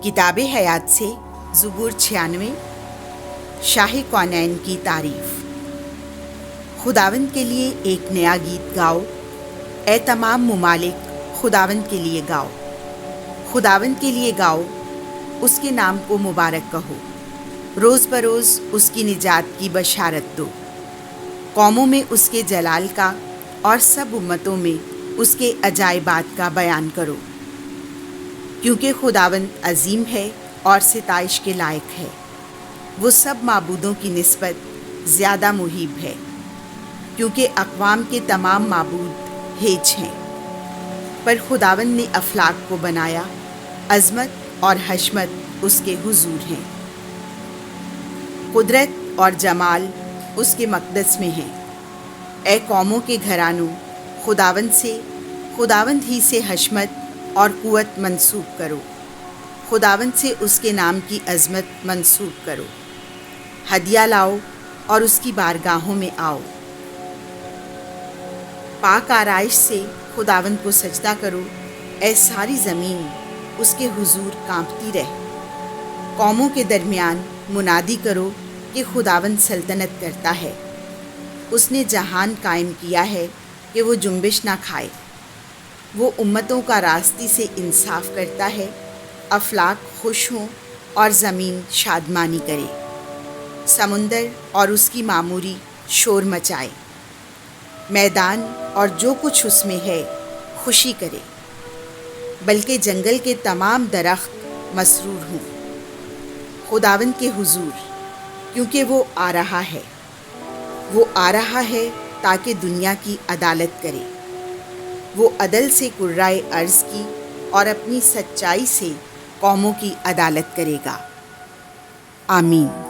کتاب حیات سے زبور 96 شاہ کونین کی تعریف۔ خداوند کے لیے ایک نیا گیت گاؤ، اے تمام ممالک خداوند کے لیے گاؤ۔ خداوند کے لیے گاؤ، اس کے نام کو مبارک کہو، روز بروز اس کی نجات کی بشارت دو۔ قوموں میں اس کے جلال کا اور سب امتوں میں اس کے عجائبات کا بیان کرو، کیونکہ خداوند عظیم ہے اور ستائش کے لائق ہے۔ وہ سب معبودوں کی نسبت زیادہ محیب ہے، کیونکہ اقوام کے تمام معبود ہیج ہیں۔ پر خداوند نے افلاک کو بنایا، عظمت اور حشمت اس کے حضور ہیں۔ قدرت اور جمال اس کے مقدس میں ہیں۔ اے قوموں کے گھرانوں، خداوند ہی سے حشمت اور قوت منسوب کرو، خداوند سے اس کے نام کی عظمت منسوب کرو۔ ہدیہ لاؤ اور اس کی بارگاہوں میں آؤ، پاک آرائش سے خداوند کو سجدہ کرو۔ اے ساری زمین اس کے حضور کانپتی رہ۔ قوموں کے درمیان منادی کرو کہ خداوند سلطنت کرتا ہے۔ اس نے جہان قائم کیا ہے کہ وہ جنبش نہ کھائے۔ وہ امتوں کا راستی سے انصاف کرتا ہے، افلاک خوش ہوں اور زمین شادمانی کرے۔ سمندر اور اس کی معموری شور مچائے، میدان اور جو کچھ اس میں ہے خوشی کرے، بلکہ جنگل کے تمام درخت مسرور ہوں خداوند کے حضور، کیونکہ وہ آ رہا ہے۔ وہ آ رہا ہے تاکہ دنیا کی عدالت کرے۔ وہ عدل سے کرۂ ارض کی اور اپنی سچائی سے قوموں کی عدالت کرے گا۔ آمین۔